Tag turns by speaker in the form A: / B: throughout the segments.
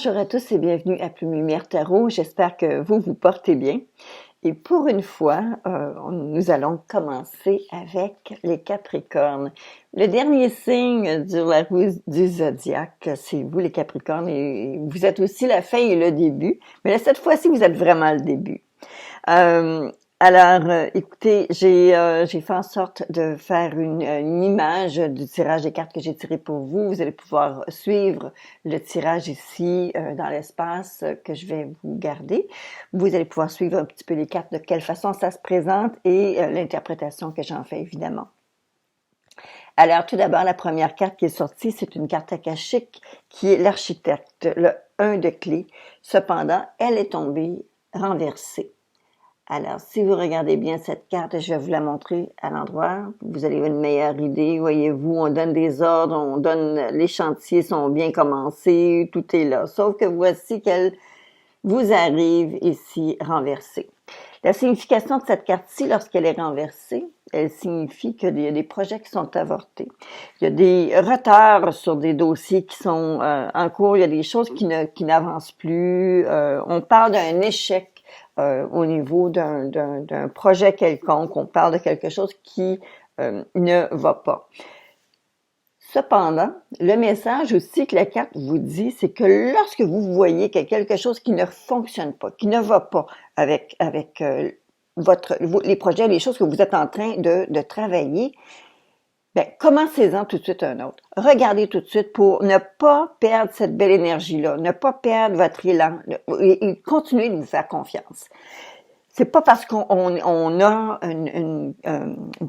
A: Bonjour à tous et bienvenue à Plume Lumière Tarot. J'espère que vous vous portez bien. Et pour une fois, nous allons commencer avec les Capricornes. Le dernier signe de la roue du zodiaque, c'est vous les Capricornes et vous êtes aussi la fin et le début. Mais là, cette fois-ci, vous êtes vraiment le début. Écoutez, j'ai fait en sorte de faire une image du tirage des cartes que j'ai tiré pour vous. Vous allez pouvoir suivre le tirage ici dans l'espace que je vais vous garder. Vous allez pouvoir suivre un petit peu les cartes, de quelle façon ça se présente et l'interprétation que j'en fais évidemment. Alors, tout d'abord, la première carte qui est sortie, c'est une carte akashique qui est l'architecte, le 1 de clé. Cependant, elle est tombée renversée. Alors, si vous regardez bien cette carte, je vais vous la montrer à l'endroit. Vous allez avoir une meilleure idée. Voyez-vous, on donne des ordres, les chantiers sont bien commencés, tout est là. Sauf que voici qu'elle vous arrive ici renversée. La signification de cette carte-ci, lorsqu'elle est renversée, elle signifie qu'il y a des projets qui sont avortés. Il y a des retards sur des dossiers qui sont en cours. Il y a des choses qui n'avancent plus. On parle d'un échec au niveau d'un projet quelconque. On parle de quelque chose qui ne va pas. Cependant, le message aussi que la carte vous dit, c'est que lorsque vous voyez qu'il y a quelque chose qui ne fonctionne pas, qui ne va pas avec les projets, les choses que vous êtes en train de travailler, bien, commencez-en tout de suite un autre. Regardez tout de suite pour ne pas perdre cette belle énergie-là, ne pas perdre votre élan et continuer de vous faire confiance. C'est pas parce qu'on a une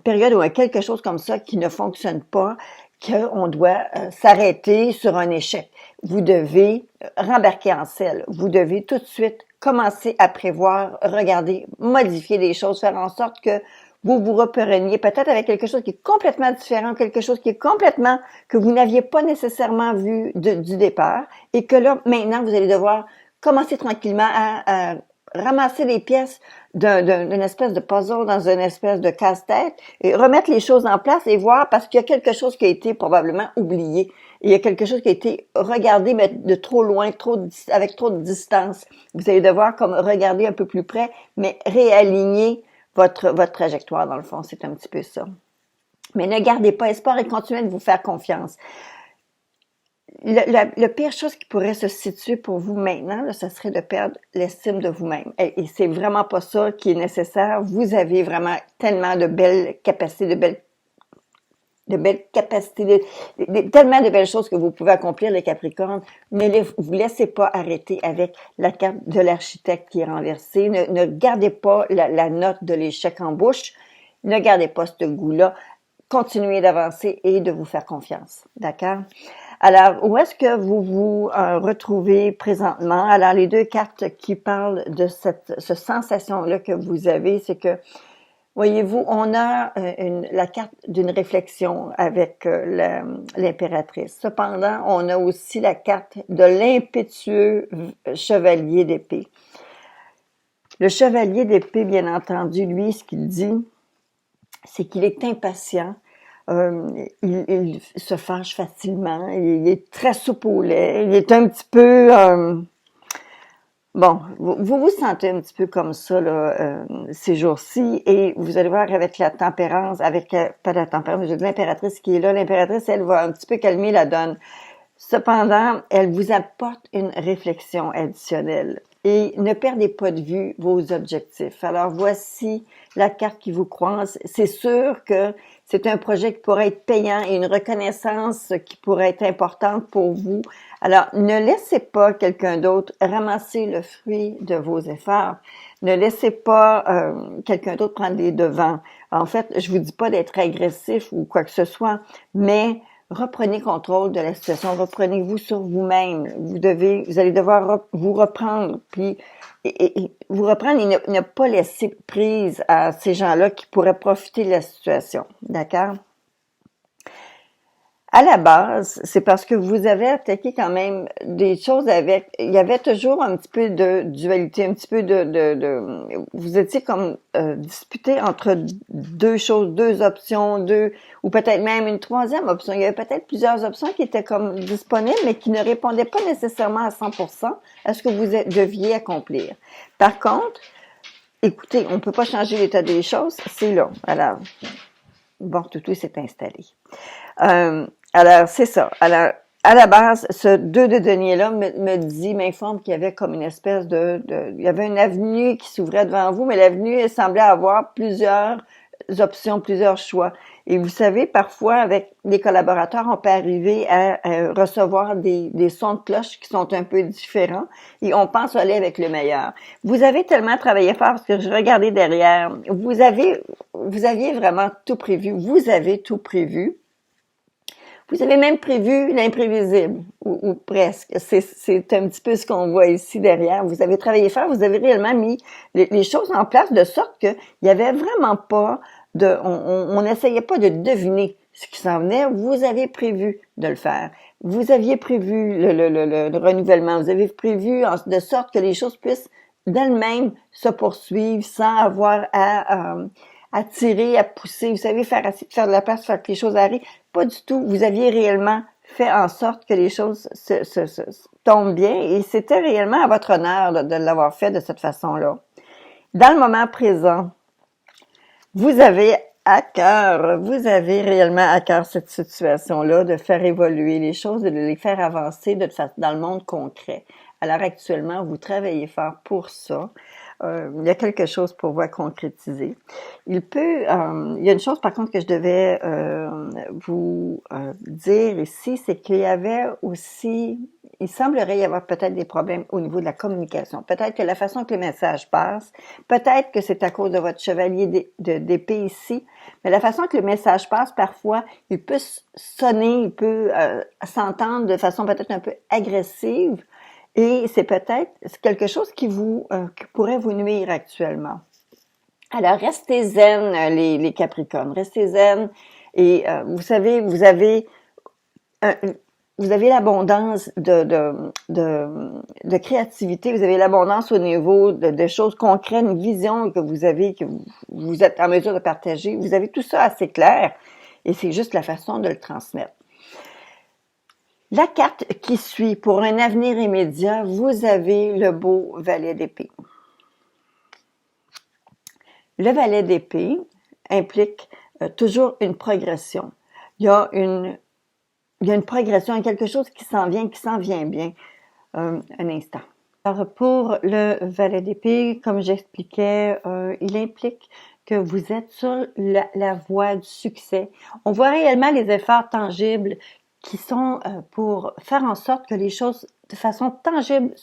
A: période ou quelque chose comme ça qui ne fonctionne pas qu'on doit s'arrêter sur un échec. Vous devez rembarquer en selle. Vous devez tout de suite commencer à prévoir, regarder, modifier les choses, faire en sorte que vous vous repreniez peut-être avec quelque chose qui est complètement différent, quelque chose qui est complètement, que vous n'aviez pas nécessairement vu du départ et que là, maintenant, vous allez devoir commencer tranquillement à ramasser les pièces d'une espèce de puzzle dans une espèce de casse-tête et remettre les choses en place et voir parce qu'il y a quelque chose qui a été probablement oublié. Il y a quelque chose qui a été regardé mais de trop loin, avec trop de distance. Vous allez devoir comme regarder un peu plus près, mais réaligner votre trajectoire dans le fond. C'est un petit peu ça. Mais ne gardez pas espoir et continuez de vous faire confiance. Le pire chose qui pourrait se situer pour vous maintenant, là, ce serait de perdre l'estime de vous-même. Et c'est vraiment pas ça qui est nécessaire. Vous avez vraiment tellement de belles capacités, tellement de belles choses que vous pouvez accomplir, les Capricornes. Ne vous laissez pas arrêter avec la carte de l'architecte qui est renversée. Ne gardez pas la note de l'échec en bouche. Ne gardez pas ce goût-là. Continuez d'avancer et de vous faire confiance. D'accord? Alors, où est-ce que vous vous retrouvez présentement? Alors, les deux cartes qui parlent de cette sensation-là que vous avez, c'est que, voyez-vous, on a la carte d'une réflexion avec l'impératrice. Cependant, on a aussi la carte de l'impétueux chevalier d'épée. Le chevalier d'épée, bien entendu, lui, ce qu'il dit, c'est qu'il est impatient. Il se fâche facilement, il est très soupe au lait, il est un petit peu... bon, vous vous sentez un petit peu comme ça là, ces jours-ci et vous allez voir avec la tempérance, pas la tempérance, mais l'impératrice qui est là, l'impératrice, elle va un petit peu calmer la donne. Cependant, elle vous apporte une réflexion additionnelle. Et ne perdez pas de vue vos objectifs. Alors, voici la carte qui vous croise. C'est sûr que c'est un projet qui pourrait être payant et une reconnaissance qui pourrait être importante pour vous. Alors, ne laissez pas quelqu'un d'autre ramasser le fruit de vos efforts. Ne laissez pas quelqu'un d'autre prendre les devants. En fait, je vous dis pas d'être agressif ou quoi que ce soit, mais reprenez contrôle de la situation, reprenez-vous sur vous-même. Vous allez devoir vous reprendre, puis vous reprendre et ne pas laisser prise à ces gens-là qui pourraient profiter de la situation. D'accord? À la base, c'est parce que vous avez attaqué quand même des choses avec, il y avait toujours un petit peu de dualité, un petit peu vous étiez comme disputé entre deux choses, deux options, deux, ou peut-être même une troisième option. Il y avait peut-être plusieurs options qui étaient comme disponibles, mais qui ne répondaient pas nécessairement à 100% à ce que vous deviez accomplir. Par contre, écoutez, on peut pas changer l'état des choses, c'est là. Alors, bon, tout s'est installé. Euh, alors, c'est ça. Alors, à la base, ce 2 de denier-là m'informe qu'il y avait comme une espèce il y avait une avenue qui s'ouvrait devant vous, mais l'avenue semblait avoir plusieurs options, plusieurs choix. Et vous savez, parfois, avec les collaborateurs, on peut arriver à recevoir des sons de cloche qui sont un peu différents et on pense aller avec le meilleur. Vous avez tellement travaillé fort parce que je regardais derrière. Vous aviez vraiment tout prévu. Vous avez tout prévu. Vous avez même prévu l'imprévisible, ou presque. C'est un petit peu ce qu'on voit ici derrière. Vous avez travaillé fort, vous avez réellement mis les choses en place de sorte qu'il n'y avait vraiment pas on n'essayait pas de deviner ce qui s'en venait. Vous avez prévu de le faire. Vous aviez prévu le renouvellement. Vous avez prévu de sorte que les choses puissent d'elles-mêmes se poursuivre sans avoir à tirer, à pousser. Vous savez, faire de la place, faire que les choses arrivent. Pas du tout. Vous aviez réellement fait en sorte que les choses se tombent bien et c'était réellement à votre honneur de l'avoir fait de cette façon-là. Dans le moment présent, vous avez réellement à cœur cette situation-là, de faire évoluer les choses, de les faire avancer dans le monde concret. Alors actuellement, vous travaillez fort pour ça. Il y a quelque chose pour vous à concrétiser. Il y a une chose par contre que je devais vous dire ici, c'est qu'il y avait aussi, il semblerait y avoir peut-être des problèmes au niveau de la communication. Peut-être que la façon que les messages passent, peut-être que c'est à cause de votre chevalier d'épée ici, mais la façon que le message passe, parfois, il peut sonner, il peut s'entendre de façon peut-être un peu agressive. Et c'est peut-être quelque chose qui pourrait vous nuire actuellement. Alors, restez zen, les Capricornes. Restez zen. Et vous savez, vous avez l'abondance de créativité. Vous avez l'abondance au niveau de choses concrètes, une vision que vous avez, que vous êtes en mesure de partager. Vous avez tout ça assez clair. Et c'est juste la façon de le transmettre. La carte qui suit, pour un avenir immédiat, vous avez le beau valet d'épée. Le valet d'épée implique toujours une progression. Il y a une progression, il y a quelque chose qui s'en vient bien. Un instant. Alors, pour le valet d'épée, comme j'expliquais, il implique que vous êtes sur la voie du succès. On voit réellement les efforts tangibles qui sont pour faire en sorte que les choses, de façon tangible,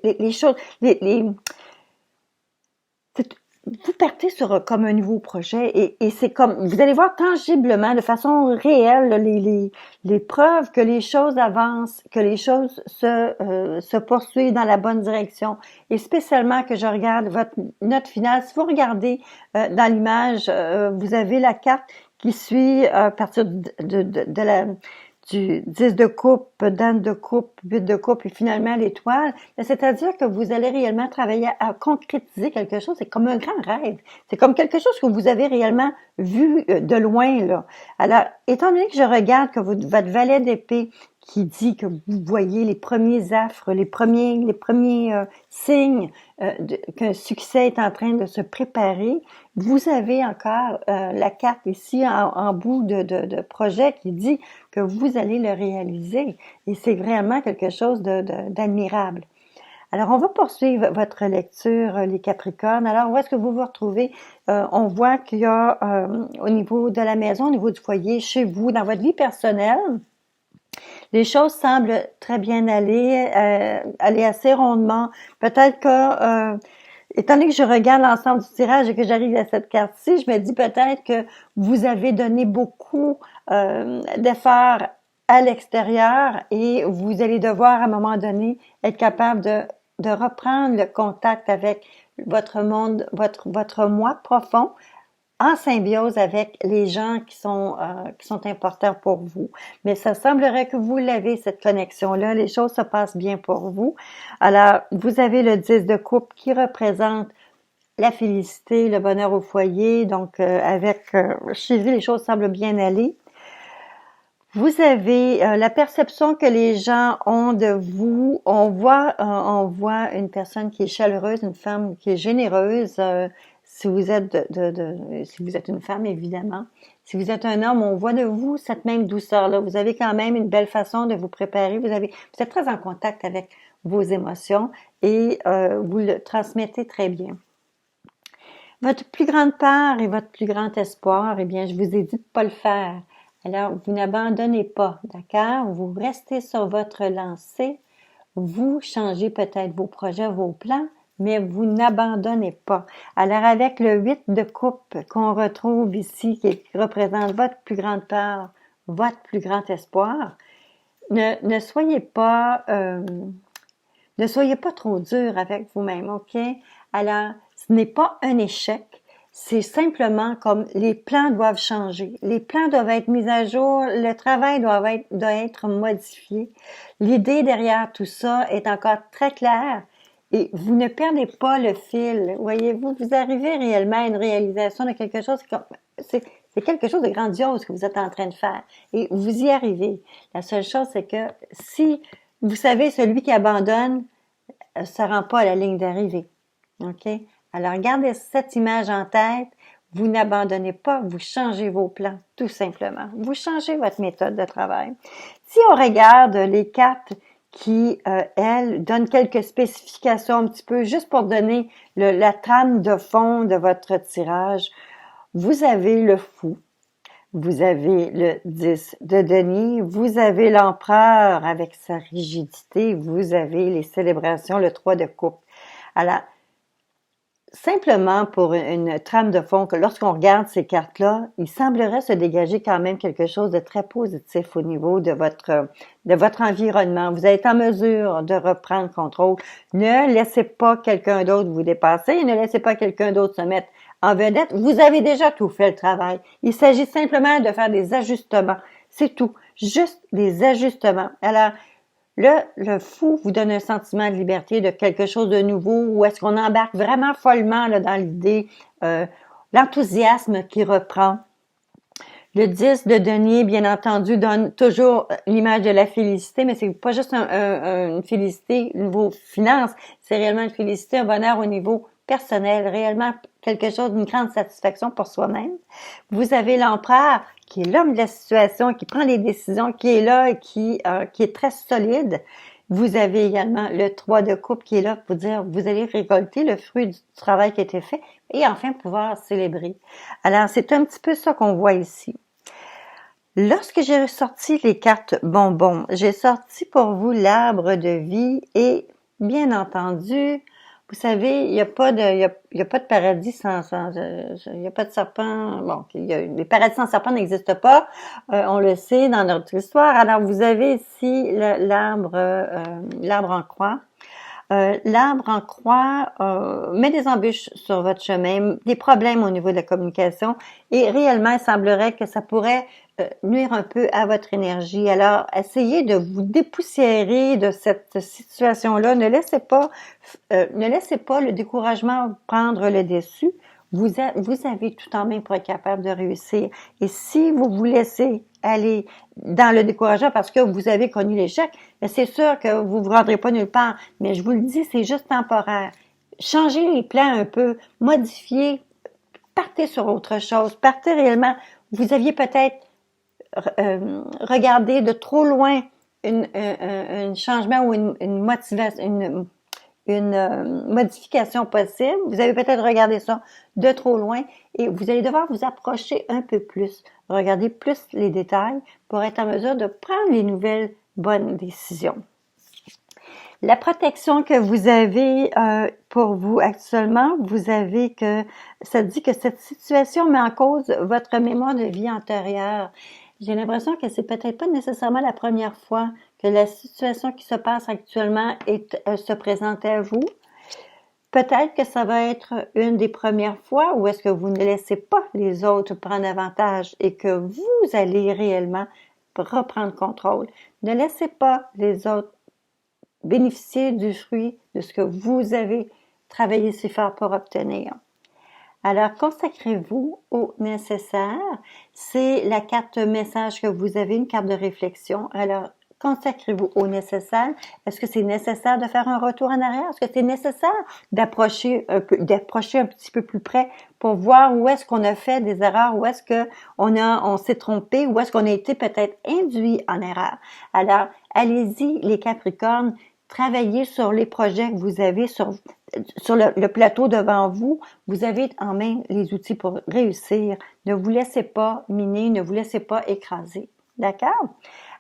A: les choses, vous partez sur comme un nouveau projet et c'est comme, vous allez voir tangiblement, de façon réelle, les preuves que les choses avancent, que les choses se poursuivent dans la bonne direction. Et spécialement que je regarde votre note finale, si vous regardez dans l'image, vous avez la carte qui suit à partir du 10 de coupe, dame de coupe, 8 de coupe et finalement l'étoile, c'est-à-dire que vous allez réellement travailler à concrétiser quelque chose. C'est comme un grand rêve. C'est comme quelque chose que vous avez réellement vu de loin, là. Alors, étant donné que je regarde que votre valet d'épée qui dit que vous voyez les premiers affres, les premiers signes qu'un succès est en train de se préparer, vous avez encore la carte ici en bout de projet qui dit que vous allez le réaliser. Et c'est vraiment quelque chose d'admirable. Alors, on va poursuivre votre lecture, les Capricornes. Alors, où est-ce que vous vous retrouvez? On voit qu'il y a au niveau de la maison, au niveau du foyer, chez vous, dans votre vie personnelle, les choses semblent très bien aller assez rondement. Peut-être que, étant donné que je regarde l'ensemble du tirage et que j'arrive à cette carte-ci, je me dis peut-être que vous avez donné beaucoup d'efforts à l'extérieur et vous allez devoir, à un moment donné, être capable de reprendre le contact avec votre monde, votre moi profond,
B: en symbiose avec les gens qui sont importants pour vous. Mais ça semblerait que vous l'avez, cette connexion-là. Les choses se passent bien pour vous. Alors, vous avez le 10 de coupe qui représente la félicité, le bonheur au foyer. Donc, avec chez lui, les choses semblent bien aller. Vous avez la perception que les gens ont de vous. On voit une personne qui est chaleureuse, une femme qui est généreuse. Si vous êtes si vous êtes une femme, évidemment. Si vous êtes un homme, on voit de vous cette même douceur-là. Vous avez quand même une belle façon de vous préparer. Vous êtes très en contact avec vos émotions et vous le transmettez très bien. Votre plus grande peur et votre plus grand espoir, eh bien, je vous ai dit de pas le faire. Alors, vous n'abandonnez pas, d'accord? Vous restez sur votre lancée. Vous changez peut-être vos projets, vos plans, mais vous n'abandonnez pas. Alors, avec le 8 de coupe qu'on retrouve ici, qui représente votre plus grande peur, votre plus grand espoir, ne soyez pas trop dur avec vous-même, OK? Alors, ce n'est pas un échec, c'est simplement comme les plans doivent changer. Les plans doivent être mis à jour, le travail doit être modifié. L'idée derrière tout ça est encore très claire et vous ne perdez pas le fil. Voyez-vous, vous arrivez réellement à une réalisation de quelque chose, c'est quelque chose de grandiose que vous êtes en train de faire et vous y arrivez. La seule chose, c'est que si vous savez, celui qui abandonne ne se rend pas à la ligne d'arrivée. OK? Alors, gardez cette image en tête. Vous n'abandonnez pas, vous changez vos plans, tout simplement. Vous changez votre méthode de travail. Si on regarde les cartes qui, elles, donnent quelques spécifications un petit peu, juste pour donner la trame de fond de votre tirage, vous avez le fou, vous avez le 10 de denier, vous avez l'empereur avec sa rigidité, vous avez les célébrations, le 3 de coupe. Alors, simplement pour une trame de fond, que lorsqu'on regarde ces cartes-là, il semblerait se dégager quand même quelque chose de très positif au niveau de votre environnement. Vous êtes en mesure de reprendre contrôle. Ne laissez pas quelqu'un d'autre vous dépasser, ne laissez pas quelqu'un d'autre se mettre en vedette. Vous avez déjà tout fait le travail. Il s'agit simplement de faire des ajustements. C'est tout. Juste des ajustements. Alors, le fou vous donne un sentiment de liberté, de quelque chose de nouveau, ou est-ce qu'on embarque vraiment follement là, dans l'idée, l'enthousiasme qui reprend. Le 10 de denier, bien entendu, donne toujours l'image de la félicité, mais c'est pas juste une félicité au niveau finance, c'est réellement une félicité, un bonheur au niveau personnel, réellement quelque chose d'une grande satisfaction pour soi-même. Vous avez l'empereur qui est l'homme de la situation, qui prend les décisions, qui est là et qui est très solide. Vous avez également le 3 de coupe qui est là pour dire vous allez récolter le fruit du travail qui a été fait et enfin pouvoir célébrer. Alors, c'est un petit peu ça qu'on voit ici. Lorsque j'ai sorti les cartes bonbons, j'ai sorti pour vous l'arbre de vie et bien entendu, vous savez, il y a pas de paradis il y a pas de serpent. Bon, les paradis sans serpent n'existent pas. On le sait dans notre histoire. Alors, vous avez ici l'arbre en croix. L'arbre en croix met des embûches sur votre chemin, des problèmes au niveau de la communication et réellement, il semblerait que ça pourrait nuire un peu à votre énergie. Alors, essayez de vous dépoussiérer de cette situation-là. Ne laissez pas le découragement prendre le dessus. Vous avez tout en main pour être capable de réussir. Et si vous vous laissez aller dans le découragement parce que vous avez connu l'échec, c'est sûr que vous ne vous rendrez pas nulle part. Mais je vous le dis, c'est juste temporaire. Changez les plans un peu, modifiez, partez sur autre chose, partez réellement. Vous aviez peut-être regardé de trop loin un changement ou une motivation, une modification possible. Vous avez peut-être regardé ça de trop loin et vous allez devoir vous approcher un peu plus, regarder plus les détails pour être en mesure de prendre les nouvelles bonnes décisions. La protection que vous avez pour vous actuellement, vous avez que ça dit que cette situation met en cause votre mémoire de vie antérieure. J'ai l'impression que c'est peut-être pas nécessairement la première fois que la situation qui se passe actuellement se présente à vous. Peut-être que ça va être une des premières fois où est-ce que vous ne laissez pas les autres prendre avantage et que vous allez réellement reprendre contrôle. Ne laissez pas les autres bénéficier du fruit de ce que vous avez travaillé si fort pour obtenir. Alors, consacrez-vous au nécessaire. C'est la carte message que vous avez, une carte de réflexion. Alors, consacrez-vous au nécessaire. Est-ce que c'est nécessaire de faire un retour en arrière? Est-ce que c'est nécessaire d'approcher un petit peu plus près pour voir où est-ce qu'on a fait des erreurs, où est-ce que on s'est trompé, où est-ce qu'on a été peut-être induit en erreur? Alors, allez-y, les Capricornes, travaillez sur les projets que vous avez sur le plateau devant vous. Vous avez en main les outils pour réussir. Ne vous laissez pas miner, ne vous laissez pas écraser. D'accord?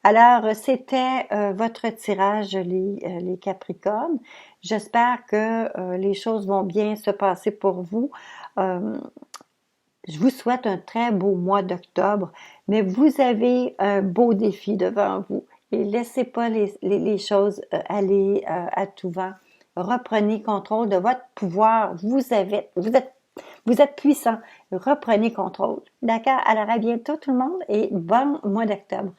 B: Alors, c'était votre tirage, les Capricornes. J'espère que les choses vont bien se passer pour vous. Je vous souhaite un très beau mois d'octobre, mais vous avez un beau défi devant vous. Et laissez pas les choses aller à tout vent. Reprenez contrôle de votre pouvoir. Vous êtes puissant. Reprenez contrôle. D'accord? Alors, à bientôt tout le monde et bon mois d'octobre.